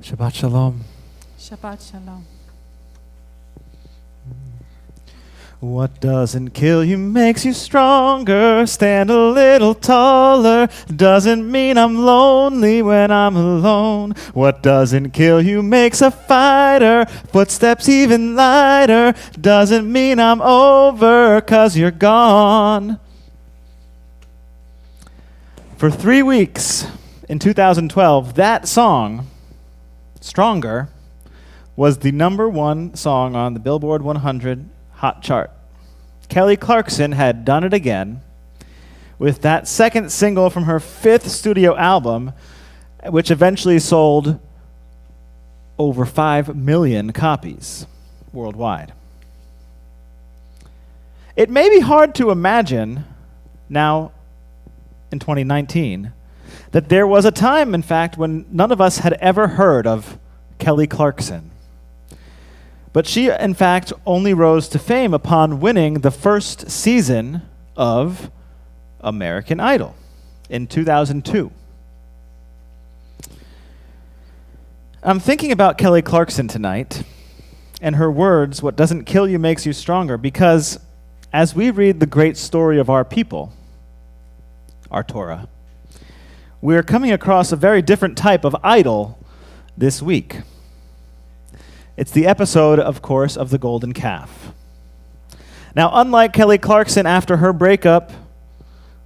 Shabbat Shalom. Shabbat Shalom. What doesn't kill you makes you stronger. Stand a little taller. Doesn't mean I'm lonely when I'm alone. What doesn't kill you makes a fighter. Footsteps even lighter. Doesn't mean I'm over 'cause you're gone. For 3 weeks in 2012, that song, Stronger, was the #1 song on the Billboard 100 Hot Chart. Kelly Clarkson had done it again with that second single from her 5th studio album, which eventually sold over 5 million copies worldwide. It may be hard to imagine now in 2019 that there was a time, in fact, when none of us had ever heard of Kelly Clarkson. But she, in fact, only rose to fame upon winning the first season of American Idol in 2002. I'm thinking about Kelly Clarkson tonight and her words, "What doesn't kill you makes you stronger," because as we read the great story of our people, our Torah, we're coming across a very different type of idol this week. It's the episode, of course, of the golden calf. Now, unlike Kelly Clarkson after her breakup,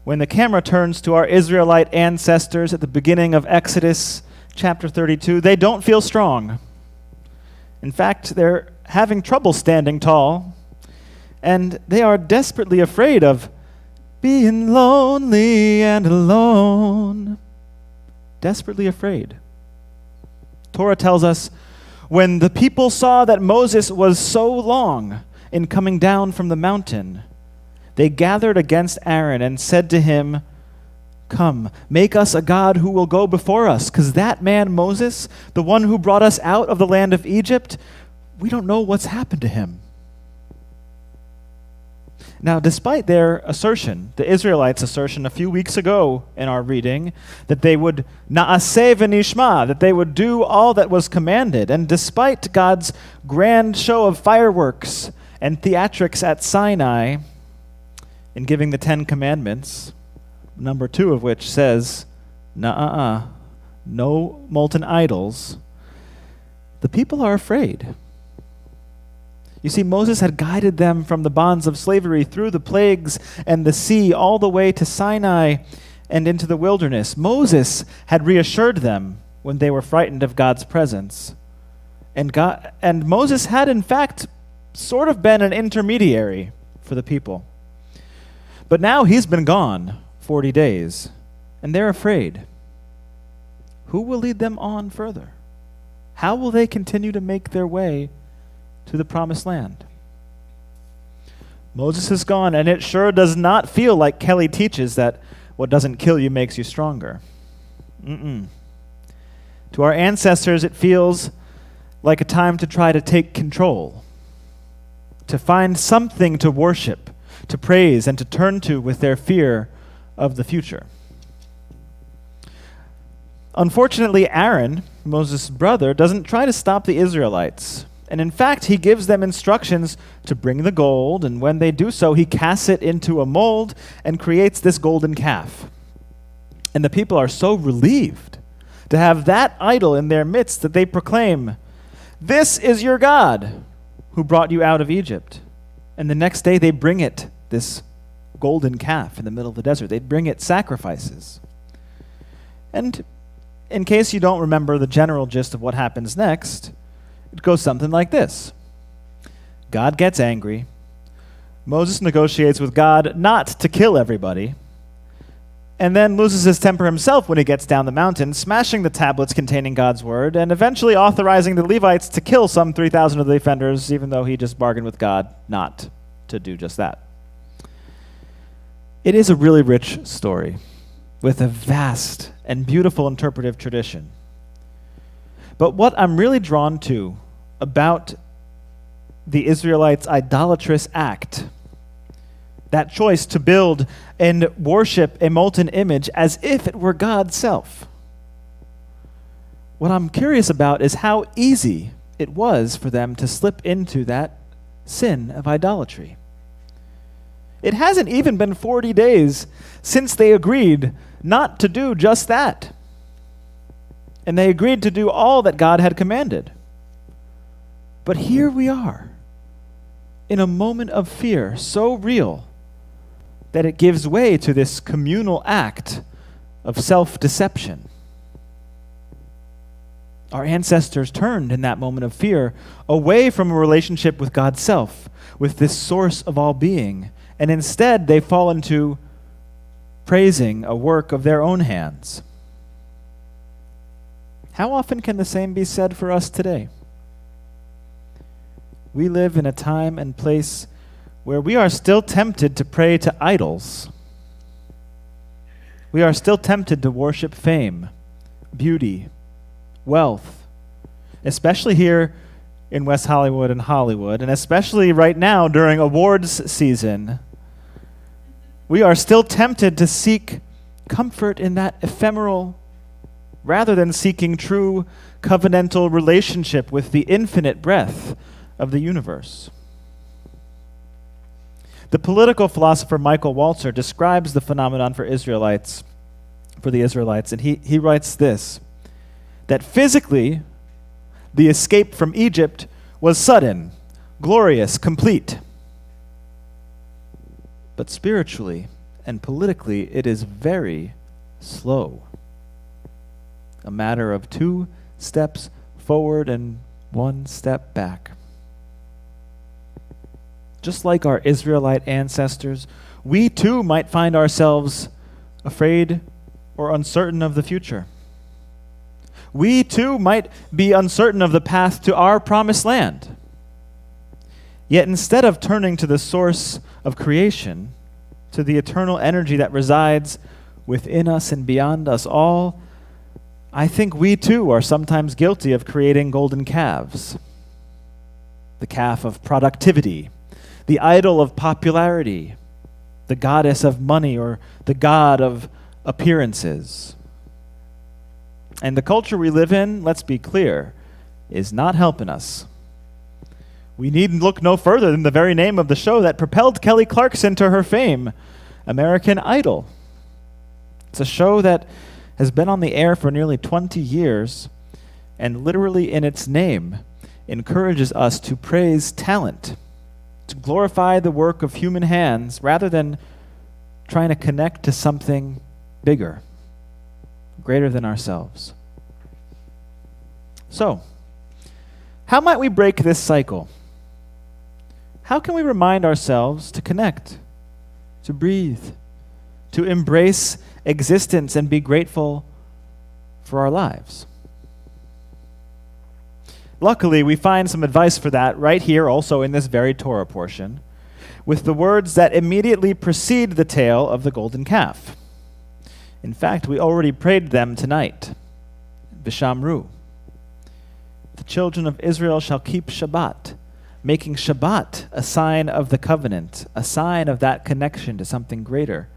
when the camera turns to our Israelite ancestors at the beginning of Exodus chapter 32, they don't feel strong. In fact, they're having trouble standing tall, and they are desperately afraid of being lonely and alone. Desperately afraid. Torah tells us, when the people saw that Moses was so long in coming down from the mountain, they gathered against Aaron and said to him, "Come, make us a god who will go before us, because that man Moses, the one who brought us out of the land of Egypt, we don't know what's happened to him." Now, despite their assertion, the Israelites' assertion a few weeks ago in our reading, that they would na'aseh v'nishma, that they would do all that was commanded, and despite God's grand show of fireworks and theatrics at Sinai in giving the 10 Commandments, #2 of which says, no molten idols, the people are afraid. You see, Moses had guided them from the bonds of slavery through the plagues and the sea all the way to Sinai and into the wilderness. Moses had reassured them when they were frightened of God's presence. And Moses had, in fact, sort of been an intermediary for the people. But now he's been gone 40 days, and they're afraid. Who will lead them on further? How will they continue to make their way to the promised land? Moses is gone, and it sure does not feel like Kelly teaches that what doesn't kill you makes you stronger. To our ancestors, it feels like a time to try to take control, to find something to worship, to praise, and to turn to with their fear of the future. Unfortunately, Aaron, Moses' brother, doesn't try to stop the Israelites. And in fact, he gives them instructions to bring the gold, and when they do so, he casts it into a mold and creates this golden calf. And the people are so relieved to have that idol in their midst that they proclaim, "This is your God who brought you out of Egypt." And the next day they bring it, this golden calf in the middle of the desert. They bring it sacrifices. And in case you don't remember the general gist of what happens next, it goes something like this. God gets angry. Moses negotiates with God not to kill everybody, and then loses his temper himself when he gets down the mountain, smashing the tablets containing God's word, and eventually authorizing the Levites to kill some 3,000 of the offenders, even though he just bargained with God not to do just that. It is a really rich story with a vast and beautiful interpretive tradition. But what I'm really drawn to about the Israelites' idolatrous act, that choice to build and worship a molten image as if it were God's self, what I'm curious about is how easy it was for them to slip into that sin of idolatry. It hasn't even been 40 days since they agreed not to do just that. And they agreed to do all that God had commanded. But here we are, in a moment of fear so real that it gives way to this communal act of self-deception. Our ancestors turned in that moment of fear away from a relationship with God's self, with this source of all being, and instead they fall into praising a work of their own hands. How often can the same be said for us today? We live in a time and place where we are still tempted to pray to idols. We are still tempted to worship fame, beauty, wealth, especially here in West Hollywood and Hollywood, and especially right now during awards season. We are still tempted to seek comfort in that ephemeral rather than seeking true covenantal relationship with the infinite breadth of the universe. The political philosopher Michael Walzer describes the phenomenon for the Israelites, and he writes this, that physically, the escape from Egypt was sudden, glorious, complete. But spiritually and politically, it is very slow. A matter of 2 steps forward and 1 step back. Just like our Israelite ancestors, we too might find ourselves afraid or uncertain of the future. We too might be uncertain of the path to our promised land. Yet instead of turning to the source of creation, to the eternal energy that resides within us and beyond us all, I think we too are sometimes guilty of creating golden calves. The calf of productivity, the idol of popularity, the goddess of money, or the god of appearances. And the culture we live in, let's be clear, is not helping us. We need look no further than the very name of the show that propelled Kelly Clarkson to her fame, American Idol. It's a show that has been on the air for nearly 20 years, and literally in its name encourages us to praise talent, to glorify the work of human hands rather than trying to connect to something bigger, greater than ourselves. So, how might we break this cycle? How can we remind ourselves to connect, to breathe, to embrace existence and be grateful for our lives? Luckily, we find some advice for that right here, also in this very Torah portion, with the words that immediately precede the tale of the golden calf. In fact, we already prayed them tonight. V'shamru. The children of Israel shall keep Shabbat, making Shabbat a sign of the covenant, a sign of that connection to something greater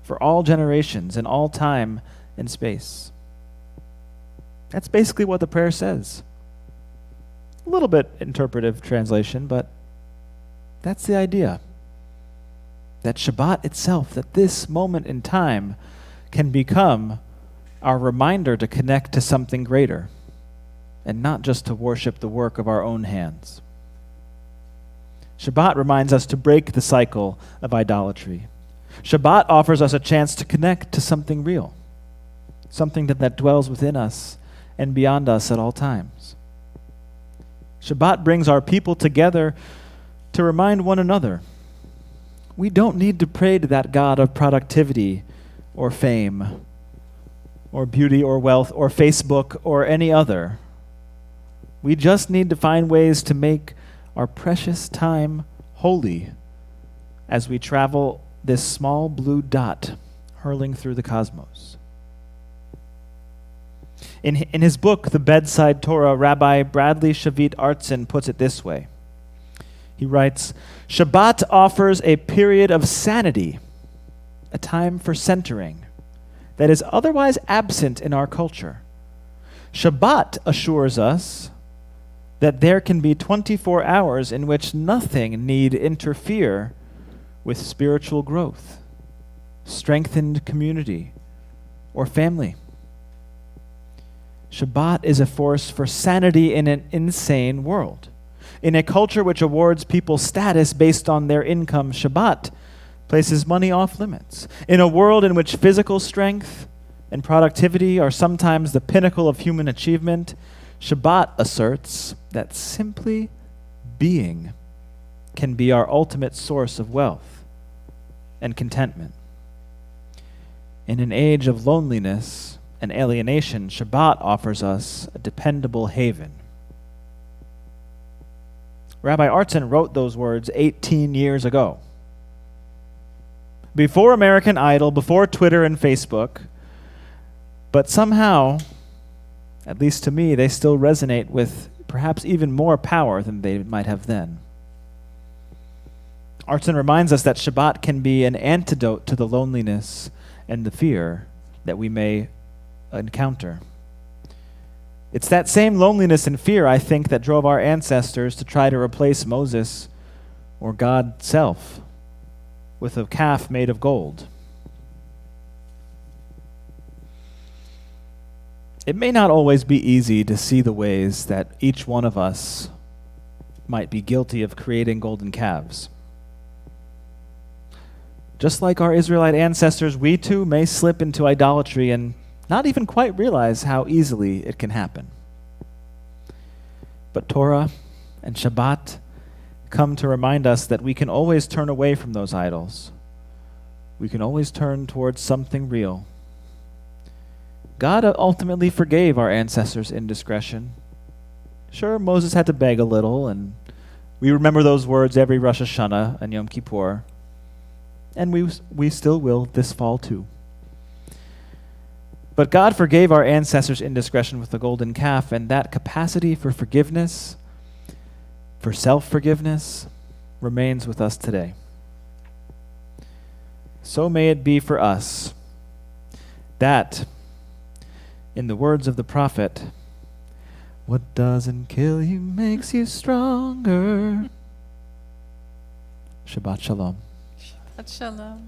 for all generations in all time and space. That's basically what the prayer says. A little bit interpretive translation, but that's the idea. That Shabbat itself, that this moment in time can become our reminder to connect to something greater and not just to worship the work of our own hands. Shabbat reminds us to break the cycle of idolatry. Shabbat offers us a chance to connect to something real, something that dwells within us and beyond us at all times. Shabbat brings our people together to remind one another. We don't need to pray to that God of productivity or fame or beauty or wealth or Facebook or any other. We just need to find ways to make our precious time holy as we travel this small blue dot hurling through the cosmos. In his book, The Bedside Torah, Rabbi Bradley Shavit Artson puts it this way. He writes, Shabbat offers a period of sanity, a time for centering, that is otherwise absent in our culture. Shabbat assures us that there can be 24 hours in which nothing need interfere with spiritual growth, strengthened community, or family. Shabbat is a force for sanity in an insane world. In a culture which awards people status based on their income, Shabbat places money off limits. In a world in which physical strength and productivity are sometimes the pinnacle of human achievement, Shabbat asserts that simply being can be our ultimate source of wealth and contentment. In an age of loneliness and alienation, Shabbat offers us a dependable haven. Rabbi Artson wrote those words 18 years ago. Before American Idol, before Twitter and Facebook, but somehow, at least to me, they still resonate with perhaps even more power than they might have then. Artson reminds us that Shabbat can be an antidote to the loneliness and the fear that we may encounter. It's that same loneliness and fear, I think, that drove our ancestors to try to replace Moses or God self with a calf made of gold. It may not always be easy to see the ways that each one of us might be guilty of creating golden calves. Just like our Israelite ancestors, we too may slip into idolatry and not even quite realize how easily it can happen. But Torah and Shabbat come to remind us that we can always turn away from those idols. We can always turn towards something real. God ultimately forgave our ancestors' indiscretion. Sure, Moses had to beg a little, and we remember those words every Rosh Hashanah and Yom Kippur, and we still will this fall too. But God forgave our ancestors' indiscretion with the golden calf, and that capacity for forgiveness, for self-forgiveness, remains with us today. So may it be for us that, in the words of the prophet, what doesn't kill you makes you stronger. Shabbat Shalom. Shabbat Shalom.